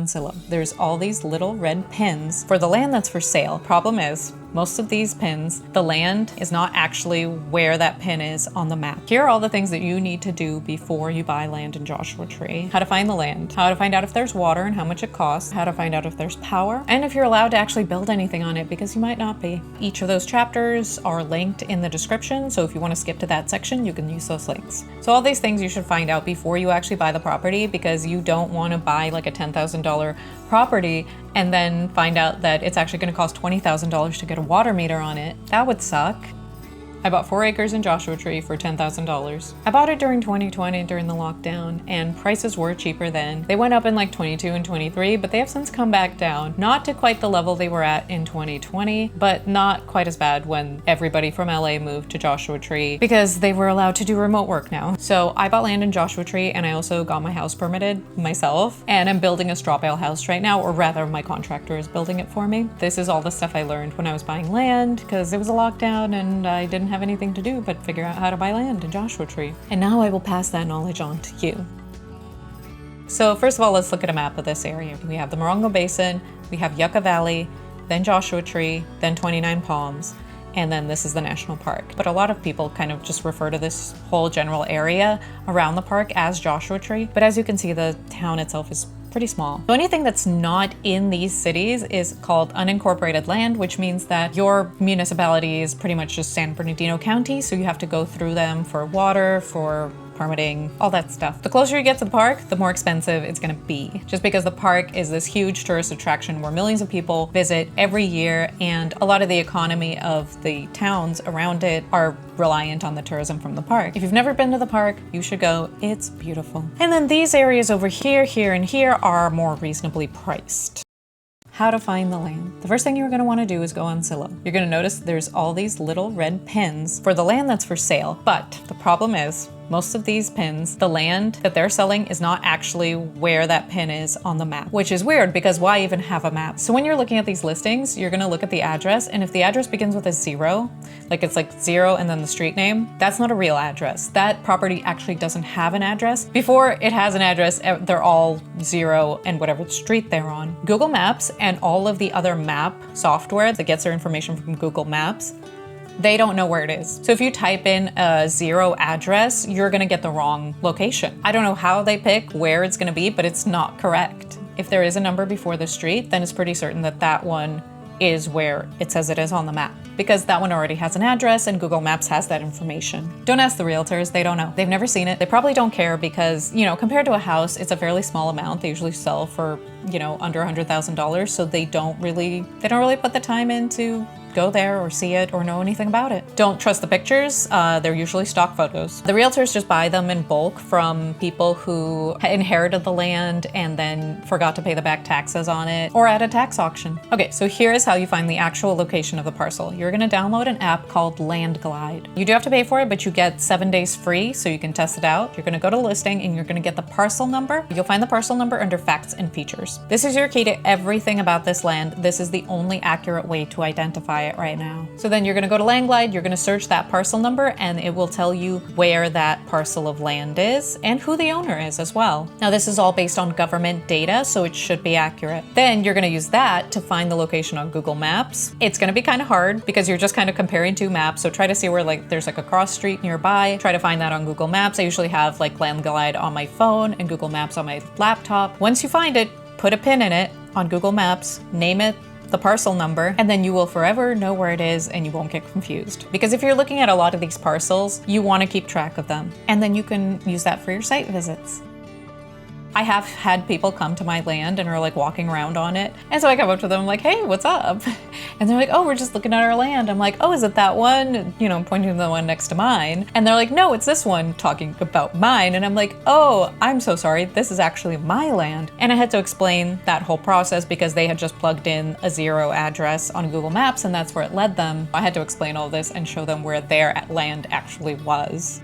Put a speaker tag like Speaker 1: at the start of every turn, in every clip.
Speaker 1: on Zillow. There's all these little red pins for the land that's for sale. Problem is, most of these pins, the land is not actually where that pin is on the map. Here are all the things that you need to do before you buy land in Joshua Tree. How to find the land, how to find out if there's water and how much it costs, how to find out if there's power, and if you're allowed to actually build anything on it, because you might not be. Each of those chapters are linked in the description, so if you want to skip to that section, you can use those links. So all these things you should find out before you actually buy the property, because you don't want to buy like a $10,000 property and then find out that it's actually going to cost $20,000 to get a water meter on it. That would suck. I bought 4 acres in Joshua Tree for $10,000. I bought it during 2020 during the lockdown, and prices were cheaper then. They went up in like 22 and 23, but they have since come back down. Not to quite the level they were at in 2020, but not quite as bad when everybody from LA moved to Joshua Tree because they were allowed to do remote work now. So I bought land in Joshua Tree, and I also got my house permitted myself, and I'm building a straw bale house right now, or rather my contractor is building it for me. This is all the stuff I learned when I was buying land because it was a lockdown and I didn't have anything to do but figure out how to buy land in Joshua Tree. And now I will pass that knowledge on to you. So first of all, let's look at a map of this area. We have the Morongo Basin, we have Yucca Valley, then Joshua Tree, then 29 Palms, and then this is the national park. But a lot of people kind of just refer to this whole general area around the park as Joshua Tree. But as you can see, the town itself is pretty small. So anything that's not in these cities is called unincorporated land, which means that your municipality is pretty much just San Bernardino County, so you have to go through them for water, for permitting, all that stuff. The closer you get to the park, the more expensive it's gonna be. Just because the park is this huge tourist attraction where millions of people visit every year, and a lot of the economy of the towns around it are reliant on the tourism from the park. If you've never been to the park, you should go. It's beautiful. And then these areas over here, here, and here are more reasonably priced. How to find the land. The first thing you're going to want to do is go on Zillow. You're going to notice there's all these little red pins for the land that's for sale. But the problem is, most of these pins, the land that they're selling is not actually where that pin is on the map, which is weird because why even have a map? So when you're looking at these listings, you're going to look at the address, and if the address begins with a 0, like it's like 0 and then the street name, that's not a real address. That property actually doesn't have an address. Before it has an address, they're all 0 and whatever street they're on. Google Maps and all of the other map software that gets their information from Google Maps, they don't know where it is. So if you type in a 0 address, you're gonna get the wrong location. I don't know how they pick where it's gonna be, but it's not correct. If there is a number before the street, then it's pretty certain that that one is where it says it is on the map, because that one already has an address and Google Maps has that information. Don't ask the realtors, they don't know. They've never seen it. They probably don't care because, you know, compared to a house, it's a fairly small amount. They usually sell for, you know, under $100,000, so they don't really put the time in to go there or see it or know anything about it. Don't trust the pictures. They're usually stock photos. The realtors just buy them in bulk from people who inherited the land and then forgot to pay the back taxes on it, or at a tax auction. Okay, so here is how you find the actual location of the parcel. You're gonna download an app called Land Glide. You do have to pay for it, but you get 7 days free, so you can test it out. You're gonna go to listing and you're gonna get the parcel number. You'll find the parcel number under facts and features. This is your key to everything about this land. This is the only accurate way to identify it right now. So then you're going to go to Land Glide, you're going to search that parcel number, and it will tell you where that parcel of land is and who the owner is as well. Now this is all based on government data, so it should be accurate. Then you're going to use that to find the location on Google Maps. It's going to be kind of hard because you're just kind of comparing two maps, so try to see where like there's like a cross street nearby. Try to find that on Google Maps. I usually have like Land Glide on my phone and Google Maps on my laptop. Once you find it, put a pin in it on Google Maps, name it the parcel number, and then you will forever know where it is and you won't get confused. Because if you're looking at a lot of these parcels, you want to keep track of them, and then you can use that for your site visits. I have had people come to my land and are like walking around on it. And so I come up to them like, hey, what's up? And they're like, oh, we're just looking at our land. I'm like, oh, is it that one? You know, pointing to the one next to mine. And they're like, no, it's this one, talking about mine. And I'm like, oh, I'm so sorry. This is actually my land. And I had to explain that whole process because they had just plugged in a 0 address on Google Maps and that's where it led them. I had to explain all this and show them where their land actually was.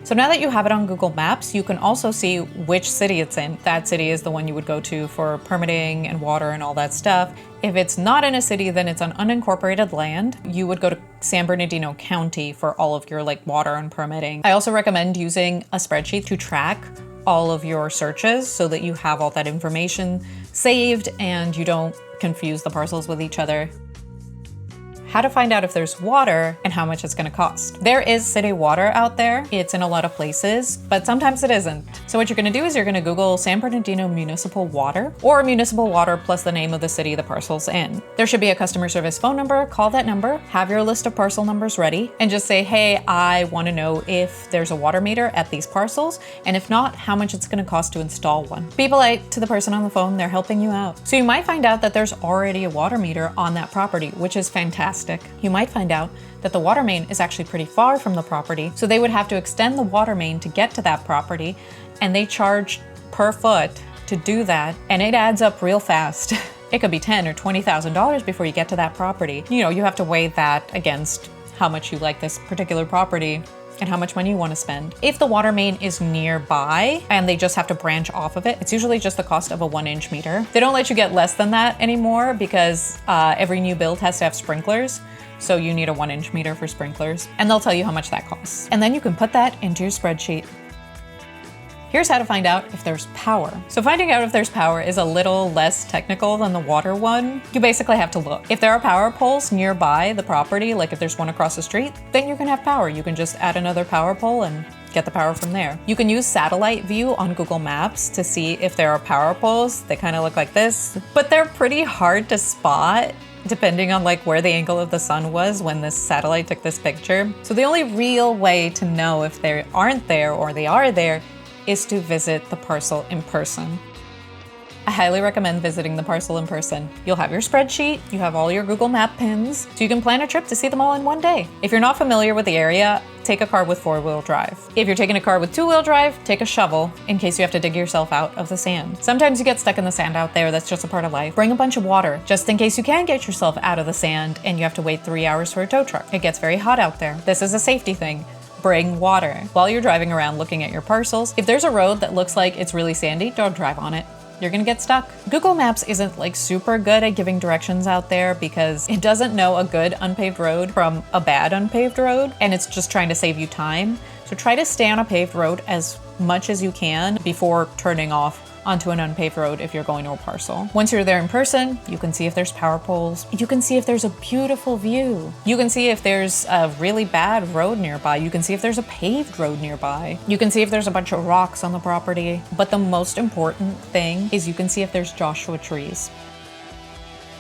Speaker 1: So now that you have it on Google Maps, you can also see which city it's in. That city is the one you would go to for permitting and water and all that stuff. If it's not in a city, then it's on unincorporated land. You would go to San Bernardino County for all of your like water and permitting. I also recommend using a spreadsheet to track all of your searches so that you have all that information saved and you don't confuse the parcels with each other. How to find out if there's water and how much it's going to cost. There is city water out there. It's in a lot of places, but sometimes it isn't. So what you're going to do is you're going to Google San Bernardino municipal water or municipal water plus the name of the city the parcel's in. There should be a customer service phone number. Call that number, have your list of parcel numbers ready, and just say, hey, I want to know if there's a water meter at these parcels, and if not, how much it's going to cost to install one. Be polite to the person on the phone. They're helping you out. So you might find out that there's already a water meter on that property, which is fantastic. You might find out that the water main is actually pretty far from the property, so they would have to extend the water main to get to that property, and they charge per foot to do that, and it adds up real fast. It could be $10,000 or $20,000 before you get to that property. You know, you have to weigh that against how much you like this particular property and how much money you want to spend. If the water main is nearby and they just have to branch off of it, it's usually just the cost of a 1-inch meter. They don't let you get less than that anymore because every new build has to have sprinklers. So you need a 1-inch meter for sprinklers, and they'll tell you how much that costs. And then you can put that into your spreadsheet. Here's how to find out if there's power. So finding out if there's power is a little less technical than the water one. You basically have to look. If there are power poles nearby the property, like if there's one across the street, then you can have power. You can just add another power pole and get the power from there. You can use satellite view on Google Maps to see if there are power poles. They kind of look like this, but they're pretty hard to spot depending on like where the angle of the sun was when this satellite took this picture. So the only real way to know if they aren't there or they are there is to visit the parcel in person. I highly recommend visiting the parcel in person. You'll have your spreadsheet, you have all your Google Map pins, so you can plan a trip to see them all in one day. If you're not familiar with the area, take a car with 4-wheel drive. If you're taking a car with 2-wheel drive, take a shovel in case you have to dig yourself out of the sand. Sometimes you get stuck in the sand out there, that's just a part of life. Bring a bunch of water, just in case you can get yourself out of the sand and you have to wait 3 hours for a tow truck. It gets very hot out there. This is a safety thing. Bring water. While you're driving around looking at your parcels, if there's a road that looks like it's really sandy, don't drive on it. You're gonna get stuck. Google Maps isn't like super good at giving directions out there because it doesn't know a good unpaved road from a bad unpaved road, and it's just trying to save you time. So try to stay on a paved road as much as you can before turning off onto an unpaved road if you're going to a parcel. Once you're there in person, you can see if there's power poles. You can see if there's a beautiful view. You can see if there's a really bad road nearby. You can see if there's a paved road nearby. You can see if there's a bunch of rocks on the property. But the most important thing is you can see if there's Joshua trees.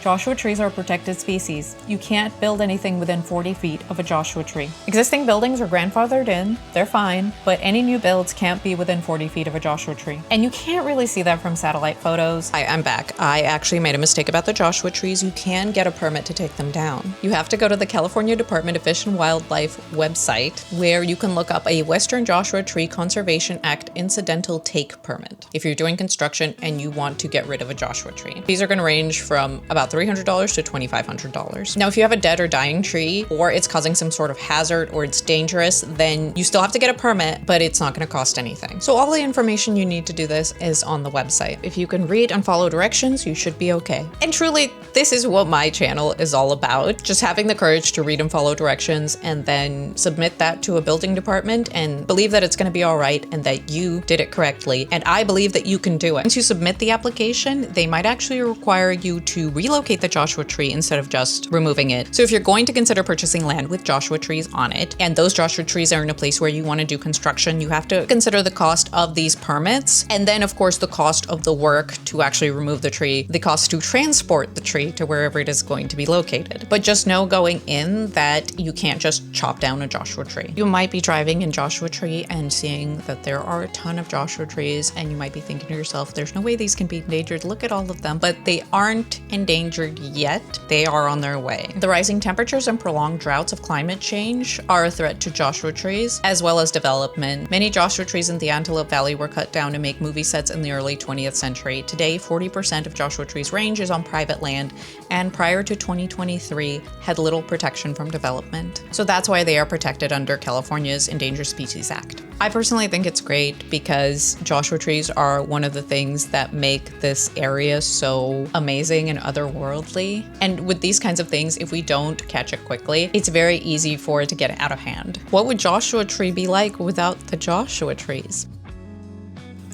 Speaker 1: Joshua trees are a protected species. You can't build anything within 40 feet of a Joshua tree. Existing buildings are grandfathered in, they're fine, but any new builds can't be within 40 feet of a Joshua tree. And you can't really see that from satellite photos.
Speaker 2: Hi, I'm back. I actually made a mistake about the Joshua trees. You can get a permit to take them down. You have to go to the California Department of Fish and Wildlife website where you can look up a Western Joshua Tree Conservation Act incidental take permit if you're doing construction and you want to get rid of a Joshua tree. These are going to range from about $300 to $2,500. Now, if you have a dead or dying tree, or it's causing some sort of hazard, or it's dangerous, then you still have to get a permit, but it's not going to cost anything. So all the information you need to do this is on the website. If you can read and follow directions, you should be okay. And truly, this is what my channel is all about. Just having the courage to read and follow directions and then submit that to a building department and believe that it's going to be all right and that you did it correctly. And I believe that you can do it. Once you submit the application, they might actually require you to relocate the Joshua tree instead of just removing it. So if you're going to consider purchasing land with Joshua trees on it, and those Joshua trees are in a place where you want to do construction, you have to consider the cost of these permits, and then of course the cost of the work to actually remove the tree, the cost to transport the tree to wherever it is going to be located. But just know going in that you can't just chop down a Joshua tree. You might be driving in Joshua tree and seeing that there are a ton of Joshua trees, and you might be thinking to yourself, there's no way these can be endangered. Look at all of them, but they aren't endangered yet. They are on their way. The rising temperatures and prolonged droughts of climate change are a threat to Joshua trees, as well as development. Many Joshua trees in the Antelope Valley were cut down to make movie sets in the early 20th century. Today, 40% of Joshua trees' range is on private land, and prior to 2023, had little protection from development. So that's why they are protected under California's Endangered Species Act. I personally think it's great because Joshua trees are one of the things that make this area so amazing and otherworldly. And with these kinds of things, if we don't catch it quickly, it's very easy for it to get out of hand. What would Joshua tree be like without the Joshua trees?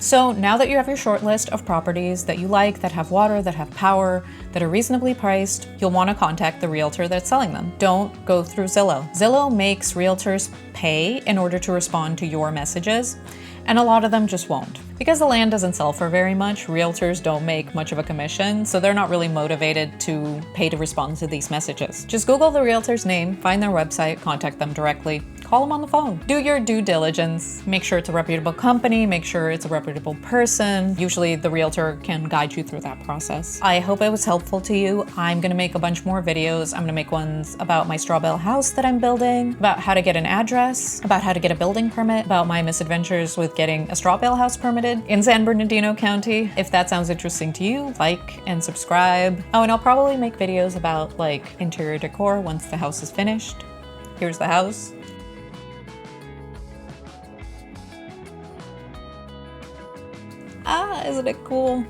Speaker 1: So now that you have your short list of properties that you like, that have water, that have power, that are reasonably priced, you'll want to contact the realtor that's selling them. Don't go through Zillow. Zillow makes realtors pay in order to respond to your messages, and a lot of them just won't. Because the land doesn't sell for very much, realtors don't make much of a commission, so they're not really motivated to pay to respond to these messages. Just Google the realtor's name, find their website, contact them directly, call them on the phone. Do your due diligence. Make sure it's a reputable company, make sure it's a reputable person. Usually the realtor can guide you through that process. I hope it was helpful to you. I'm gonna make a bunch more videos. I'm gonna make ones about my straw bale house that I'm building, about how to get an address, about how to get a building permit, about my misadventures with getting a straw bale house permitted in San Bernardino County. If that sounds interesting to you, like and subscribe. Oh, and I'll probably make videos about like interior decor once the house is finished. Here's the house. Ah, isn't it cool?